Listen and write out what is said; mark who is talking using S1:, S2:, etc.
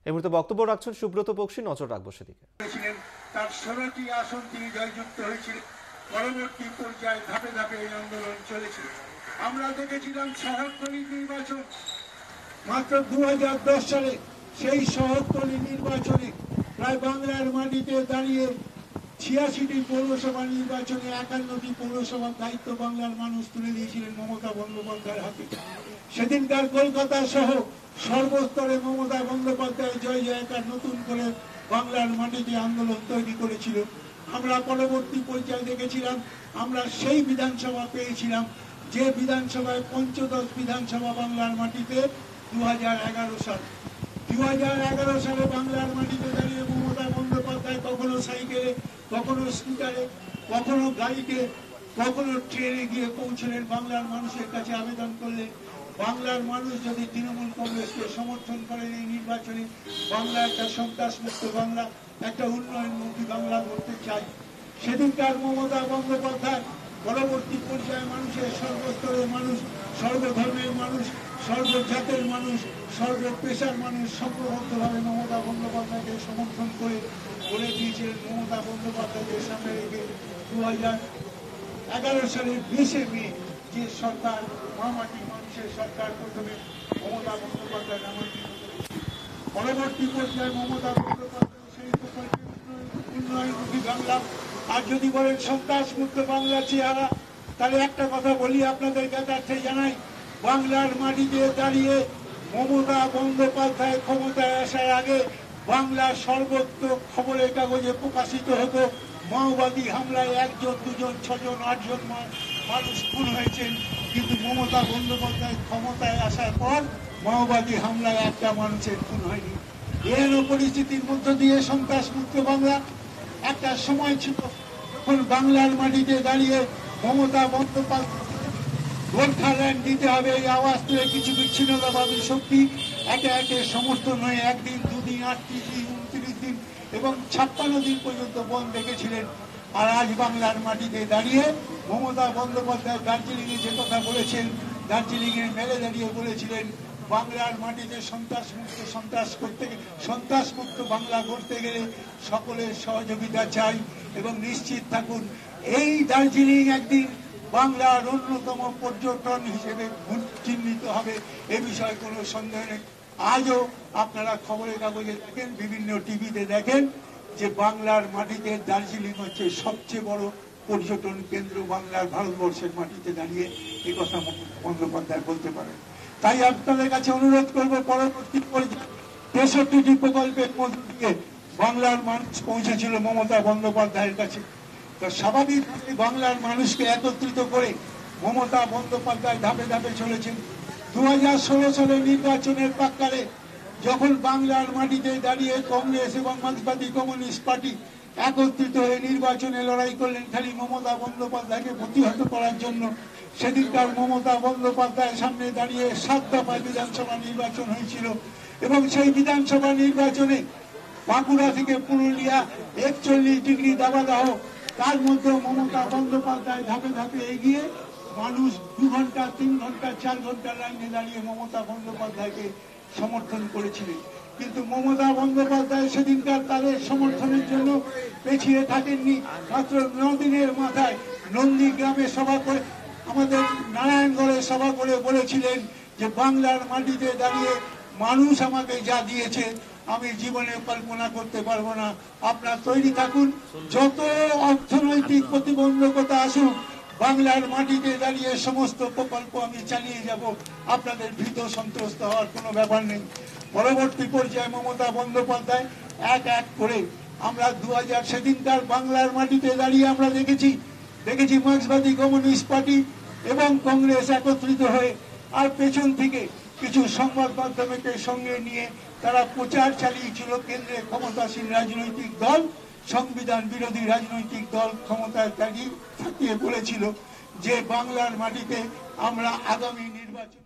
S1: এই মুহূর্তে বক্তব্য রাখছেন সুব্রত বক্সী, নজর রাখবো সেদিকে।
S2: তার 16টি আসন তিনি জয়যুক্ত হয়েছিলেন। পরবর্তী পর্যায়ে ধাপে ধাপে এই আন্দোলন চলেছিল। আমরা দেখেছিলাম শহরতলি নির্বাচন মাত্র 2010 সালে। সেই শহরতলি নির্বাচনে প্রায় বাংলার মাটিতে দাঁড়িয়ে 86টি পৌরসভা নির্বাচনে 51টি পৌরসভার দায়িত্ব বাংলার মানুষ তুলে দিয়েছিলেন মমতা বন্দ্যোপাধ্যায়ের হাতে। সেদিনকার কলকাতা সহ সর্বস্তরে মমতা বন্দ্যোপাধ্যায় জয় জয়কার নতুন করে বাংলার মাটিতে আন্দোলন তৈরি করেছিল। আমরা পরবর্তী পর্যায়ে দেখেছিলাম, আমরা সেই বিধানসভা পেয়েছিলাম যে বিধানসভায় পঞ্চদশ বিধানসভা বাংলার মাটিতে 2011 সাল। 2011 সালে বাংলার মাটিতে দাঁড়িয়ে মমতা বন্দ্যোপাধ্যায় কখনো সাইকেলে, কখনো স্কুটারে, কখনো গাড়িতে, কখনো ট্রেনে গিয়ে পৌঁছলেন বাংলার মানুষের কাছে আবেদন করলেন, বাংলার মানুষ যদি তৃণমূল কংগ্রেসকে সমর্থন করেন এই নির্বাচনে, বাংলা একটা সন্ত্রাসমুক্ত বাংলা, একটা উন্নয়নমুখী বাংলা করতে চাই। সেদিনকার মমতা বন্দ্যোপাধ্যায় পরবর্তী পর্যায়ে মানুষের সর্বস্তরের মানুষ, সর্বধর্মের মানুষ, সর্বজাতের মানুষ, সর্বপেশার মানুষ সম্পূর্ণভাবে মমতা বন্দ্যোপাধ্যায়কে সমর্থন করে বলে দিয়েছিলেন। মমতা বন্দ্যোপাধ্যায়কে সামনে রেখে 2011 সালের 20শে মে যে সরকার, মহামাটি মানুষের সরকার, প্রথমে মমতা বন্দ্যোপাধ্যায় নামাঙ্কিত করেছিল। পরবর্তী পর্যায়ে মমতা বন্দ্যোপাধ্যায় সেই প্রকল্পে উন্নয়নমুখী বাংলা, আর যদি বলেন সন্ত্রাস মুক্ত বাংলা চেহারা, তাহলে একটা কথা বলি আপনাদের জ্ঞাতার্থে জানাই, বাংলার মাটিতে দাঁড়িয়ে মমতা বন্দ্যোপাধ্যায় ক্ষমতায় আসার আগে বাংলার সর্বত্র খবরের কাগজে প্রকাশিত হতো মাওবাদী হামলায় 1 জন 2 জন 6 জন 8 জন মানুষ খুন হয়েছেন। কিন্তু মমতা বন্দ্যোপাধ্যায় ক্ষমতায় আসার পর মাওবাদী হামলায় একটা মানুষের খুন হয়নি। এর পরিস্থিতির মধ্য দিয়ে সন্ত্রাস মুক্ত বাংলা একটা সময় ছিল যখন বাংলার মাটিতে দাঁড়িয়ে মমতা বন্দ্যোপাধ্যায় গোর্খাল্যান্ড দিতে হবে এই আওয়াজ তুলে কিছু বিচ্ছিন্নতাবাদী শক্তি একে একে সমর্থন হয়ে 1 দিন 2 দিন 38 দিন 29 দিন এবং 56 দিন পর্যন্ত বন্ধ রেখেছিলেন। আর আজ বাংলার মাটিতে দাঁড়িয়ে মমতা বন্দ্যোপাধ্যায় দার্জিলিংয়ে যে কথা বলেছেন, দার্জিলিংয়ের মেলে দাঁড়িয়ে বলেছিলেন বাংলার মাটিতে সন্ত্রাসমুক্ত বাংলা করতে গেলে সকলের সহযোগিতা চাই এবং নিশ্চিত থাকুন এই দার্জিলিং একদিন বাংলার অন্যতম পর্যটন হিসেবে চিহ্নিত হবে, এ বিষয়ে কোনো সন্দেহ নেই। আজও আপনারা খবরের কাগজে দেখেন, বিভিন্ন টিভিতে দেখেন যে বাংলার মাটিতে দার্জিলিং হচ্ছে সবচেয়ে বড় পর্যটন কেন্দ্র বাংলার, ভারতবর্ষের মাটিতে দাঁড়িয়ে এই কথা বন্দ্যোপাধ্যায় বলতে পারেন। তাই আপনাদের কাছে অনুরোধ করবো, পরবর্তী পর্যায়ে 63টি প্রকল্পের মধ্য দিয়ে বাংলার মানুষ পৌঁছেছিল মমতা বন্দ্যোপাধ্যায়ের কাছে। তো স্বাভাবিকভাবে বাংলার মানুষকে একত্রিত করে মমতা বন্দ্যোপাধ্যায় ধাপে ধাপে চলেছেন। 2016 সালের নির্বাচনের প্রাক্কালে যখন বাংলার মাটিতে দাঁড়িয়ে কংগ্রেস এবং মার্ক্সবাদী কমিউনিস্ট পার্টি একত্রিত হয়ে নির্বাচনে লড়াই করলেন খালি মমতা বন্দ্যোপাধ্যায়কে প্রতিহত করার জন্য, সেদিনকার মমতা বন্দ্যোপাধ্যায়ের সামনে দাঁড়িয়ে 7 দফায় বিধানসভা নির্বাচন হয়েছিল এবং সেই বিধানসভা নির্বাচনে বাঁকুড়া থেকে পুরুলিয়া 41 ডিগ্রি দাবদাহ, তার মধ্যেও মমতা বন্দ্যোপাধ্যায় ধাপে ধাপে এগিয়ে মানুষ 2 ঘন্টা 3 ঘন্টা 4 ঘন্টা লাইনে দাঁড়িয়ে মমতা বন্দ্যোপাধ্যায়কে সমর্থন করেছিলেন। কিন্তু মমতা বন্দ্যোপাধ্যায় সেদিনকার তাদের সমর্থনের জন্য পেছিয়ে থাকেননি। মাত্র 9 দিনের মাথায় নন্দীগ্রামে সভা করে, আমাদের নারায়ণগড়ে সভা করে বলেছিলেন যে বাংলার মাটিতে দাঁড়িয়ে মানুষ আমাকে যা দিয়েছে আমি জীবনে কল্পনা করতে পারবো না, আপনারা তৈরি থাকুন, যত অর্থনৈতিক প্রতিবন্ধকতা আসুক বাংলার মাটিতে দাঁড়িয়ে সমস্ত প্রকল্প আমি চালিয়ে যাব, আপনাদের ভীত সন্ত্রস্ত হওয়ার কোনো ব্যাপার নেই। পরবর্তী পর্যায়ে মমতা বন্দ্যোপাধ্যায় এক এক করে আমরা 2000 সেদিনকার বাংলার মাটিতে দাঁড়িয়ে আমরা দেখেছি মার্ক্সবাদী কমিউনিস্ট পার্টি এবং কংগ্রেস একত্রিত হয়ে, আর পেছন থেকে কিছু সংবাদ মাধ্যমকে সঙ্গে নিয়ে তারা প্রচার চালিয়েছিল কেন্দ্রে ক্ষমতাসীন রাজনৈতিক দল, সংবিধান বিরোধী রাজনৈতিক দল ক্ষমতায় থাকিয়ে বলেছিল যে বাংলার মাটিতে আমরা আগামী নির্বাচন